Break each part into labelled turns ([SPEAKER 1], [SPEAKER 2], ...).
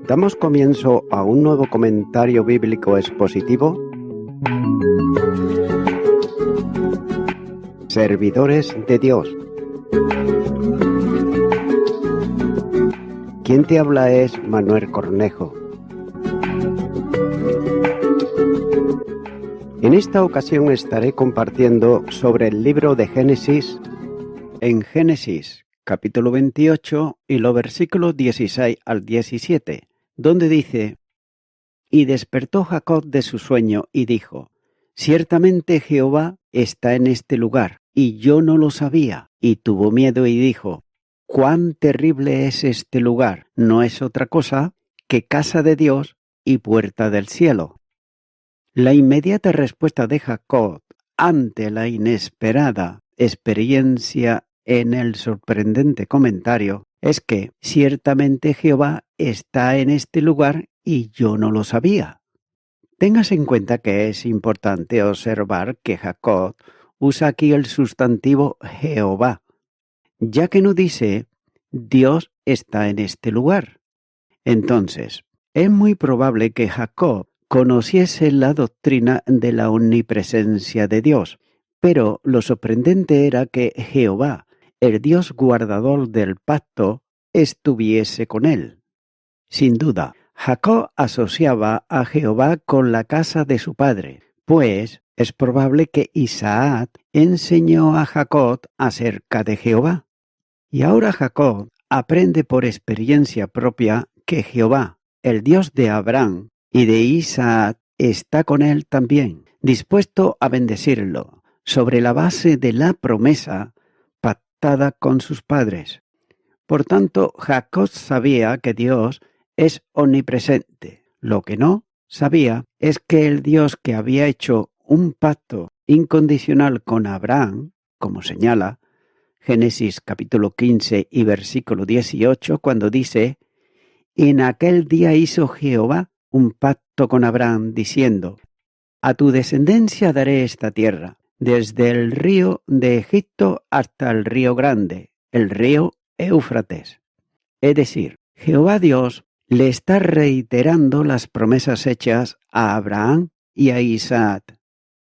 [SPEAKER 1] Damos comienzo a un nuevo comentario bíblico expositivo. Servidores de Dios. Quien te habla es Manuel Cornejo. En esta ocasión estaré compartiendo sobre el libro de Génesis, en Génesis capítulo 28 y los versículos 16 al 17, donde dice: Y despertó Jacob de su sueño y dijo: Ciertamente Jehová está en este lugar, y yo no lo sabía. Y tuvo miedo y dijo: Cuán terrible es este lugar, no es otra cosa que casa de Dios y puerta del cielo. La inmediata respuesta de Jacob ante la inesperada experiencia en el sorprendente comentario es que ciertamente Jehová está en este lugar y yo no lo sabía. Tengas en cuenta que es importante observar que Jacob usa aquí el sustantivo Jehová, ya que no dice Dios está en este lugar. Entonces, es muy probable que Jacob conociese la doctrina de la omnipresencia de Dios, pero lo sorprendente era que Jehová, el Dios guardador del pacto, estuviese con él. Sin duda, Jacob asociaba a Jehová con la casa de su padre, pues es probable que Isaac enseñó a Jacob acerca de Jehová. Y ahora Jacob aprende por experiencia propia que Jehová, el Dios de Abraham y de Isaac, está con él también, dispuesto a bendecirlo, sobre la base de la promesa pactada con sus padres. Por tanto, Jacob sabía que Dios es omnipresente. Lo que no sabía es que el Dios que había hecho un pacto incondicional con Abraham, como señala Génesis capítulo 15 y versículo 18, cuando dice: En aquel día hizo Jehová un pacto con Abraham, diciendo: A tu descendencia daré esta tierra, desde el río de Egipto hasta el río grande, el río Éufrates. Es decir, Jehová Dios le está reiterando las promesas hechas a Abraham y a Isaac.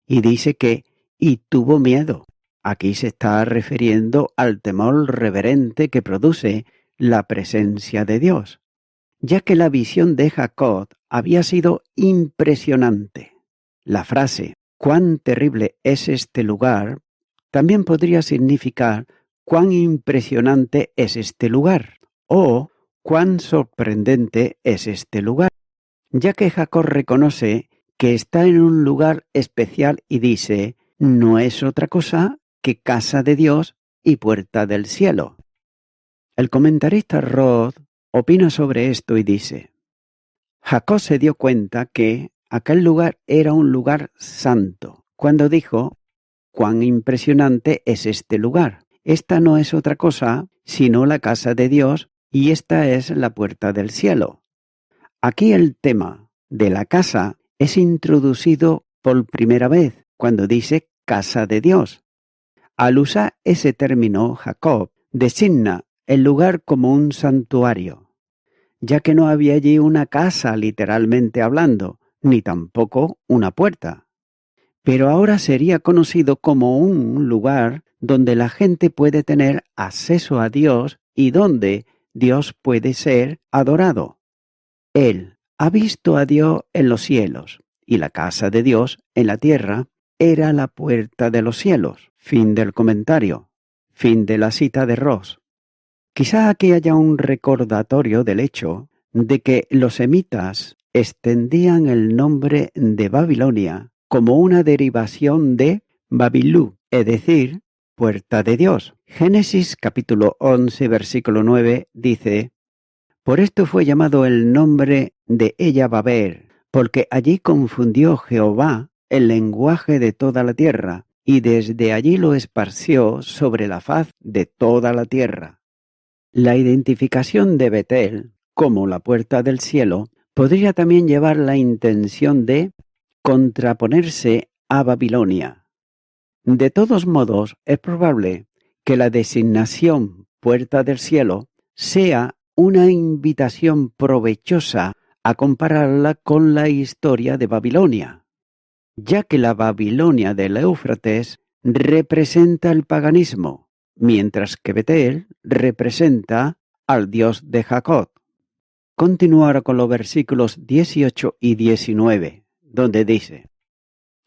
[SPEAKER 1] Y dice que, y tuvo miedo. Aquí se está refiriendo al temor reverente que produce la presencia de Dios, ya que la visión de Jacob había sido impresionante. La frase «cuán terrible es este lugar» también podría significar «cuán impresionante es este lugar» o «cuán sorprendente es este lugar», ya que Jacob reconoce que está en un lugar especial y dice «no es otra cosa que casa de Dios y puerta del cielo». El comentarista Roth opina sobre esto y dice: Jacob se dio cuenta que aquel lugar era un lugar santo, cuando dijo: «Cuán impresionante es este lugar. Esta no es otra cosa sino la casa de Dios y esta es la puerta del cielo». Aquí el tema de la casa es introducido por primera vez cuando dice casa de Dios. Al usar ese término, Jacob designa el lugar como un santuario, ya que no había allí una casa literalmente hablando, ni tampoco una puerta. Pero ahora sería conocido como un lugar donde la gente puede tener acceso a Dios y donde Dios puede ser adorado. Él ha visto a Dios en los cielos, y la casa de Dios en la tierra era la puerta de los cielos. Fin del comentario. Fin de la cita de Ross. Quizá aquí haya un recordatorio del hecho de que los semitas extendían el nombre de Babilonia como una derivación de Babilú, es decir, puerta de Dios. Génesis capítulo 11, versículo 9 dice: Por esto fue llamado el nombre de ella Babel, porque allí confundió Jehová el lenguaje de toda la tierra, y desde allí lo esparció sobre la faz de toda la tierra. La identificación de Betel como la puerta del cielo podría también llevar la intención de contraponerse a Babilonia. De todos modos, es probable que la designación puerta del cielo sea una invitación provechosa a compararla con la historia de Babilonia, ya que la Babilonia del Éufrates representa el paganismo, mientras que Betel representa al Dios de Jacob. Continúo ahora con los versículos 18 y 19, donde dice: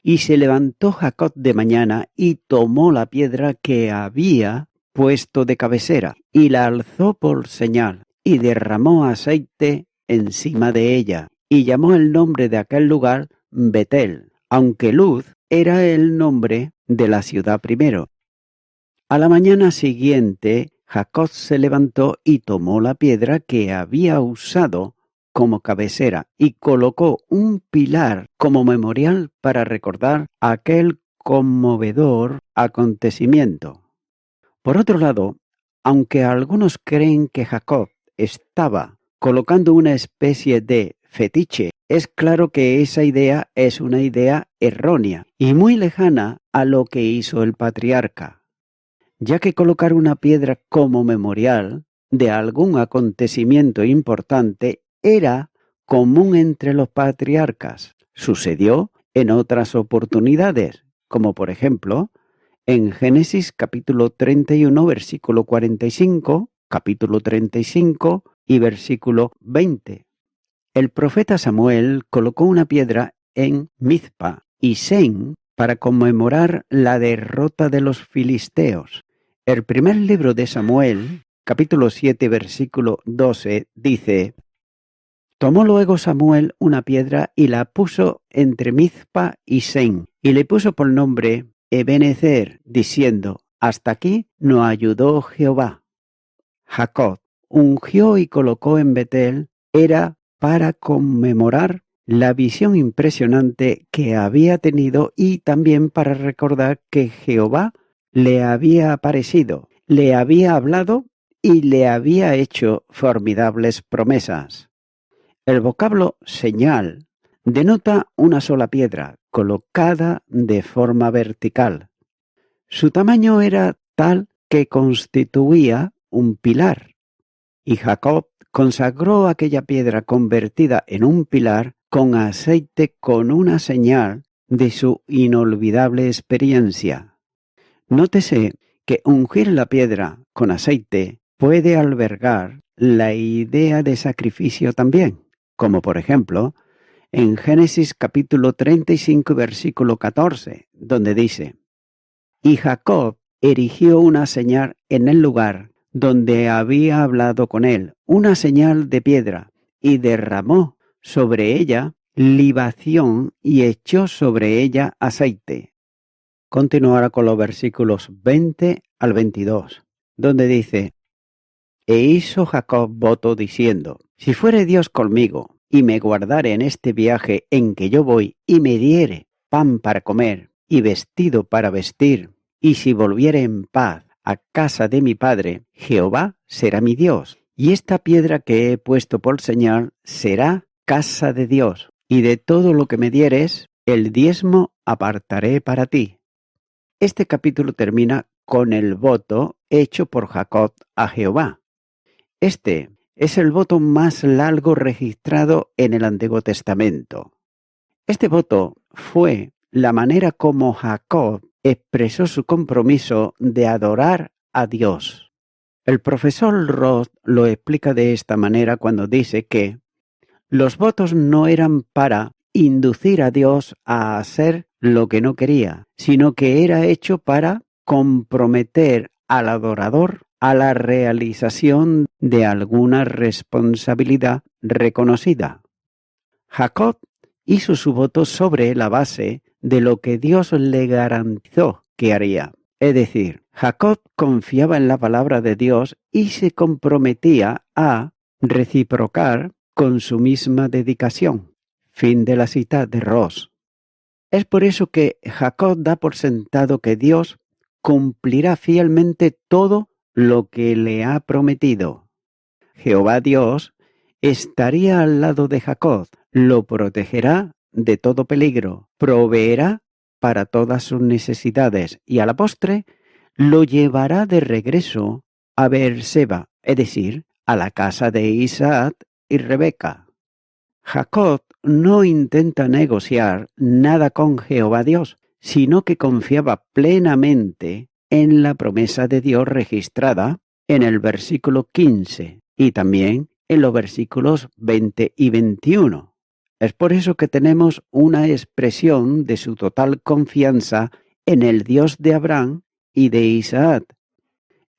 [SPEAKER 1] Y se levantó Jacob de mañana y tomó la piedra que había puesto de cabecera y la alzó por señal y derramó aceite encima de ella y llamó el nombre de aquel lugar Betel, aunque Luz era el nombre de la ciudad primero. A la mañana siguiente Jacob se levantó y tomó la piedra que había usado como cabecera y colocó un pilar como memorial para recordar aquel conmovedor acontecimiento. Por otro lado, aunque algunos creen que Jacob estaba colocando una especie de fetiche, es claro que esa idea es una idea errónea y muy lejana a lo que hizo el patriarca, ya que colocar una piedra como memorial de algún acontecimiento importante era común entre los patriarcas. Sucedió en otras oportunidades, como por ejemplo en Génesis capítulo 31, versículo 45, capítulo 35 y versículo 20. El profeta Samuel colocó una piedra en Mizpa y Sen para conmemorar la derrota de los filisteos. El primer libro de Samuel, capítulo 7, versículo 12, dice: Tomó luego Samuel una piedra y la puso entre Mizpa y Sen, y le puso por nombre Ebenezer, diciendo: Hasta aquí nos ayudó Jehová. Jacob ungió y colocó en Betel era para conmemorar la visión impresionante que había tenido y también para recordar que Jehová le había aparecido, le había hablado y le había hecho formidables promesas. El vocablo señal denota una sola piedra colocada de forma vertical. Su tamaño era tal que constituía un pilar, y Jacob consagró aquella piedra convertida en un pilar con aceite con una señal de su inolvidable experiencia. Nótese que ungir la piedra con aceite puede albergar la idea de sacrificio también, como por ejemplo en Génesis capítulo 35 versículo 14, donde dice: Y Jacob erigió una señal en el lugar donde había hablado con él, una señal de piedra, y derramó sobre ella libación y echó sobre ella aceite. Continuará con los versículos 20 al 22, donde dice: E hizo Jacob voto diciendo: Si fuere Dios conmigo, y me guardare en este viaje en que yo voy, y me diere pan para comer, y vestido para vestir, y si volviere en paz a casa de mi padre, Jehová será mi Dios, y esta piedra que he puesto por señal será casa de Dios, y de todo lo que me dieres, el diezmo apartaré para ti. Este capítulo termina con el voto hecho por Jacob a Jehová. Este es el voto más largo registrado en el Antiguo Testamento. Este voto fue la manera como Jacob expresó su compromiso de adorar a Dios. El profesor Roth lo explica de esta manera cuando dice que los votos no eran para inducir a Dios a hacer lo que no quería, sino que era hecho para comprometer al adorador a la realización de alguna responsabilidad reconocida. Jacob hizo su voto sobre la base de lo que Dios le garantizó que haría. Es decir, Jacob confiaba en la palabra de Dios y se comprometía a reciprocar con su misma dedicación. Fin de la cita de Ross. Es por eso que Jacob da por sentado que Dios cumplirá fielmente todo lo que le ha prometido. Jehová Dios estaría al lado de Jacob, lo protegerá de todo peligro, proveerá para todas sus necesidades y a la postre lo llevará de regreso a Beerseba, es decir, a la casa de Isaac y Rebeca. Jacob no intenta negociar nada con Jehová Dios, sino que confiaba plenamente en la promesa de Dios registrada en el versículo 15 y también en los versículos 20 y 21. Es por eso que tenemos una expresión de su total confianza en el Dios de Abraham y de Isaac.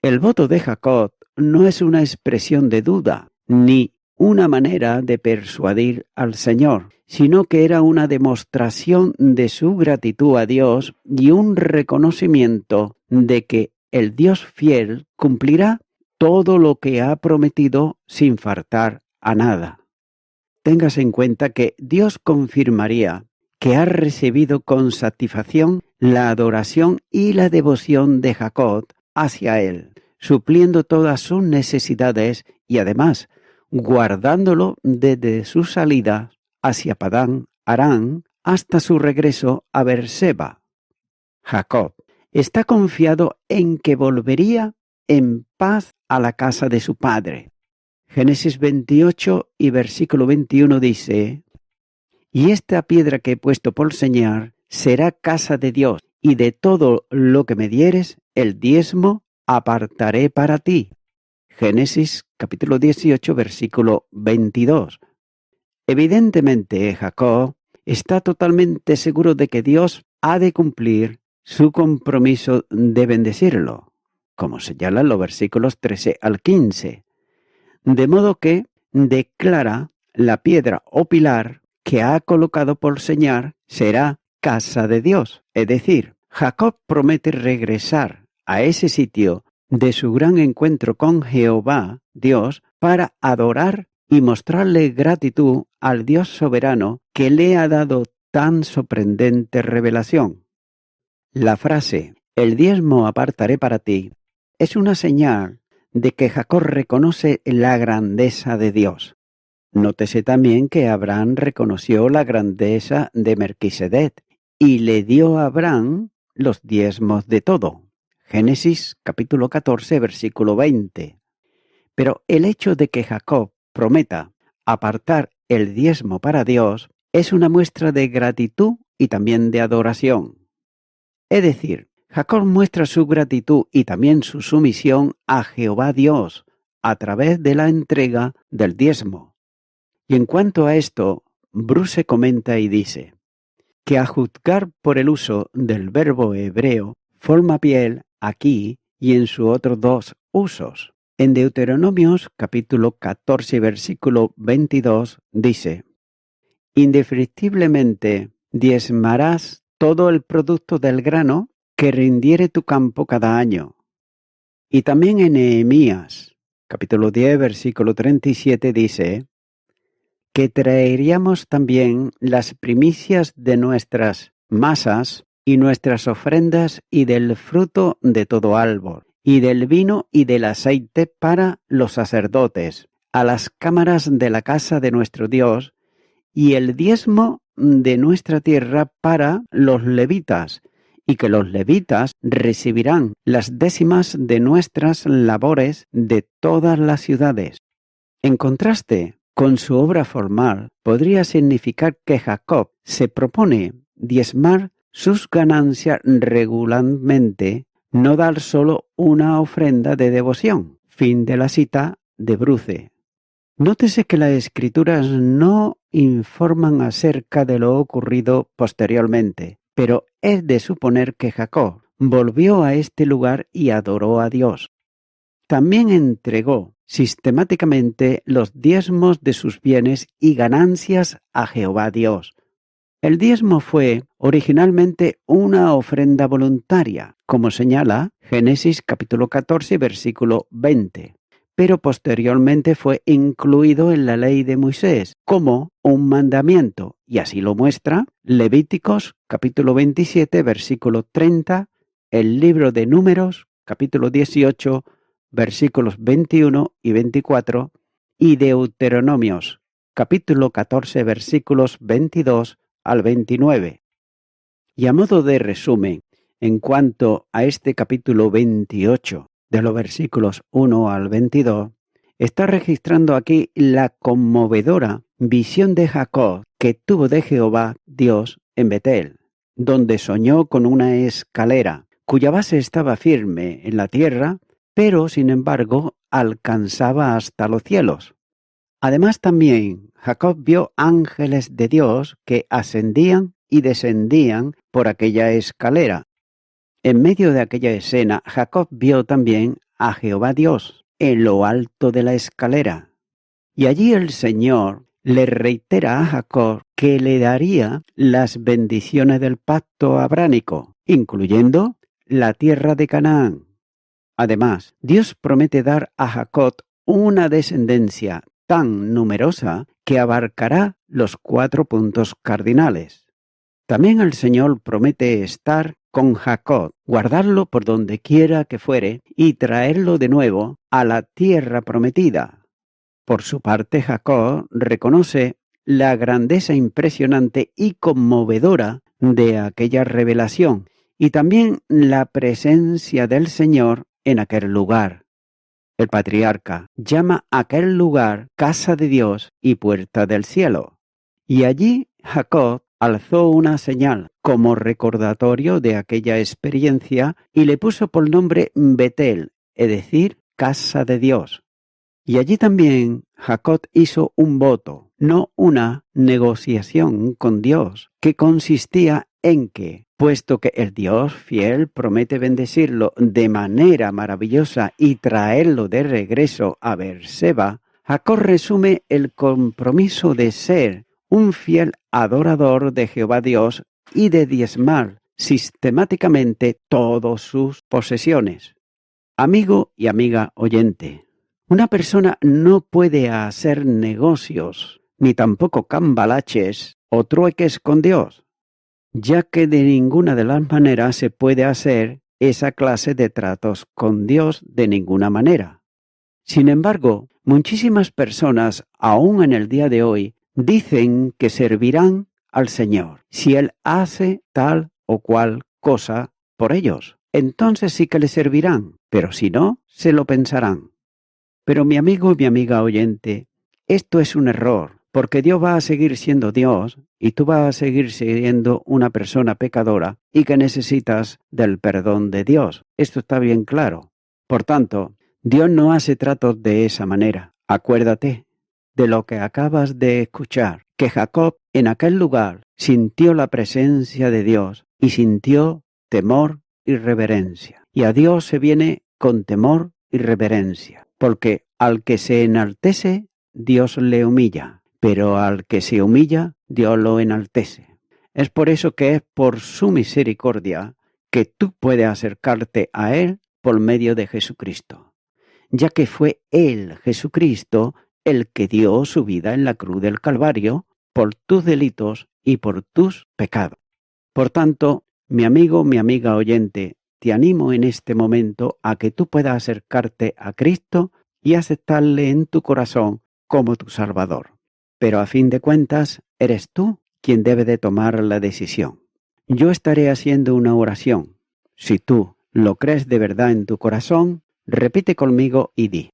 [SPEAKER 1] El voto de Jacob no es una expresión de duda, ni una manera de persuadir al Señor, sino que era una demostración de su gratitud a Dios y un reconocimiento de que el Dios fiel cumplirá todo lo que ha prometido sin faltar a nada. Tengas en cuenta que Dios confirmaría que ha recibido con satisfacción la adoración y la devoción de Jacob hacia él, supliendo todas sus necesidades y además guardándolo desde su salida hacia Padán Aram hasta su regreso a Beerseba. Jacob está confiado en que volvería en paz a la casa de su padre. Génesis 28 y versículo 21 dice: «Y esta piedra que he puesto por señal será casa de Dios, y de todo lo que me dieres, el diezmo apartaré para ti». Génesis capítulo 18, versículo 22. Evidentemente, Jacob está totalmente seguro de que Dios ha de cumplir su compromiso de bendecirlo, como señalan los versículos 13 al 15. De modo que declara la piedra o pilar que ha colocado por señal será casa de Dios. Es decir, Jacob promete regresar a ese sitio de su gran encuentro con Jehová, Dios, para adorar y mostrarle gratitud al Dios soberano que le ha dado tan sorprendente revelación. La frase, «el diezmo apartaré para ti», es una señal de que Jacob reconoce la grandeza de Dios. Nótese también que Abraham reconoció la grandeza de Melquisedec y le dio a Abraham los diezmos de todo. Génesis capítulo 14, versículo 20. Pero el hecho de que Jacob prometa apartar el diezmo para Dios es una muestra de gratitud y también de adoración. Es decir, Jacob muestra su gratitud y también su sumisión a Jehová Dios a través de la entrega del diezmo. Y en cuanto a esto, Bruce comenta y dice que a juzgar por el uso del verbo hebreo, forma piel aquí y en sus otros dos usos. En Deuteronomios capítulo 14 versículo 22 dice: «Indefectiblemente diezmarás todo el producto del grano que rindiere tu campo cada año». Y también en Nehemías capítulo 10 versículo 37 dice que traeríamos también las primicias de nuestras masas y nuestras ofrendas y del fruto de todo árbol, y del vino y del aceite para los sacerdotes, a las cámaras de la casa de nuestro Dios, y el diezmo de nuestra tierra para los levitas, y que los levitas recibirán las décimas de nuestras labores de todas las ciudades. En contraste con su obra formal, podría significar que Jacob se propone diezmar sus ganancias regularmente, no dar solo una ofrenda de devoción. Fin de la cita de Bruce. Nótese que las Escrituras no informan acerca de lo ocurrido posteriormente, pero es de suponer que Jacob volvió a este lugar y adoró a Dios. También entregó sistemáticamente los diezmos de sus bienes y ganancias a Jehová Dios. El diezmo fue originalmente una ofrenda voluntaria, como señala Génesis capítulo 14, versículo 20, pero posteriormente fue incluido en la ley de Moisés como un mandamiento, y así lo muestra Levíticos capítulo 27, versículo 30, el libro de Números capítulo 18, versículos 21 y 24, y Deuteronomios, capítulo 14, versículos 22 al 29. Y a modo de resumen, en cuanto a este capítulo 28, de los versículos 1 al 22, está registrando aquí la conmovedora visión de Jacob que tuvo de Jehová Dios en Betel, donde soñó con una escalera, cuya base estaba firme en la tierra, pero sin embargo alcanzaba hasta los cielos. Además también Jacob vio ángeles de Dios que ascendían y descendían por aquella escalera. En medio de aquella escena, Jacob vio también a Jehová Dios en lo alto de la escalera. Y allí el Señor le reitera a Jacob que le daría las bendiciones del pacto abránico, incluyendo la tierra de Canaán. Además, Dios promete dar a Jacob una descendencia tan numerosa que abarcará los 4 puntos cardinales. También el Señor promete estar con Jacob, guardarlo por donde quiera que fuere y traerlo de nuevo a la tierra prometida. Por su parte, Jacob reconoce la grandeza impresionante y conmovedora de aquella revelación y también la presencia del Señor en aquel lugar. El patriarca llama a aquel lugar casa de Dios y puerta del cielo. Y allí Jacob alzó una señal como recordatorio de aquella experiencia y le puso por nombre Betel, es decir, casa de Dios. Y allí también Jacob hizo un voto, no una negociación con Dios, que consistía en que, puesto que el Dios fiel promete bendecirlo de manera maravillosa y traerlo de regreso a Beerseba, Jacob resume el compromiso de ser un fiel adorador de Jehová Dios y de diezmar sistemáticamente todas sus posesiones. Amigo y amiga oyente, una persona no puede hacer negocios, ni tampoco cambalaches o trueques con Dios, ya que de ninguna de las maneras se puede hacer esa clase de tratos con Dios de ninguna manera. Sin embargo, muchísimas personas, aún en el día de hoy, dicen que servirán al Señor si Él hace tal o cual cosa por ellos. Entonces sí que le servirán, pero si no, se lo pensarán. Pero mi amigo y mi amiga oyente, esto es un error, porque Dios va a seguir siendo Dios y tú vas a seguir siendo una persona pecadora y que necesitas del perdón de Dios. Esto está bien claro. Por tanto, Dios no hace tratos de esa manera. Acuérdate de lo que acabas de escuchar, que Jacob en aquel lugar sintió la presencia de Dios y sintió temor y reverencia. Y a Dios se viene con temor y reverencia, porque al que se enaltece, Dios le humilla, pero al que se humilla, Dios lo enaltece. Es por eso que es por su misericordia que tú puedes acercarte a Él por medio de Jesucristo, ya que fue Él, Jesucristo, el que dio su vida en la cruz del Calvario por tus delitos y por tus pecados. Por tanto, mi amigo, mi amiga oyente, te animo en este momento a que tú puedas acercarte a Cristo y aceptarle en tu corazón como tu Salvador. Pero a fin de cuentas, eres tú quien debe de tomar la decisión. Yo estaré haciendo una oración. Si tú lo crees de verdad en tu corazón, repite conmigo y di: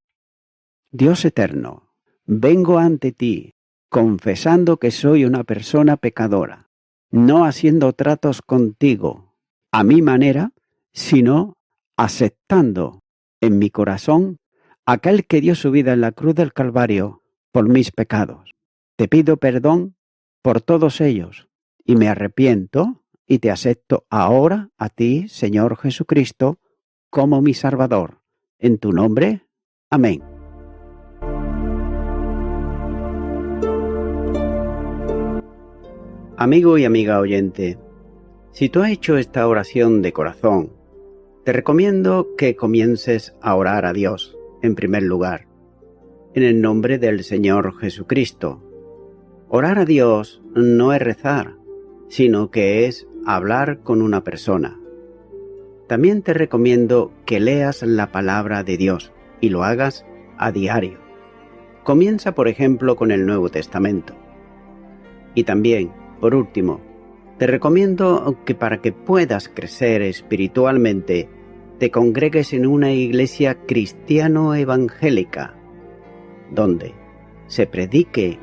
[SPEAKER 1] Dios eterno, vengo ante ti, confesando que soy una persona pecadora, no haciendo tratos contigo a mi manera, sino aceptando en mi corazón aquel que dio su vida en la cruz del Calvario por mis pecados. Te pido perdón por todos ellos y me arrepiento y te acepto ahora a ti, Señor Jesucristo, como mi Salvador. En tu nombre, amén. Amigo y amiga oyente, si tú has hecho esta oración de corazón, te recomiendo que comiences a orar a Dios, en primer lugar, en el nombre del Señor Jesucristo. Orar a Dios no es rezar, sino que es hablar con una persona. También te recomiendo que leas la palabra de Dios y lo hagas a diario. Comienza, por ejemplo, con el Nuevo Testamento. Y también, por último, te recomiendo que para que puedas crecer espiritualmente, te congregues en una iglesia cristiano-evangélica, donde se predique,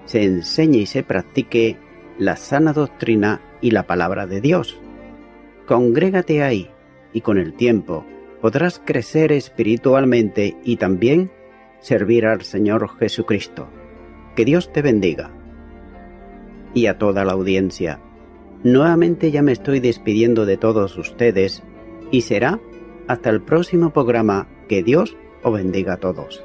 [SPEAKER 1] se enseñe y se practique la sana doctrina y la palabra de Dios. Congrégate ahí y con el tiempo podrás crecer espiritualmente y también servir al Señor Jesucristo. Que Dios te bendiga. Y a toda la audiencia, nuevamente ya me estoy despidiendo de todos ustedes y será hasta el próximo programa. Que Dios os bendiga a todos.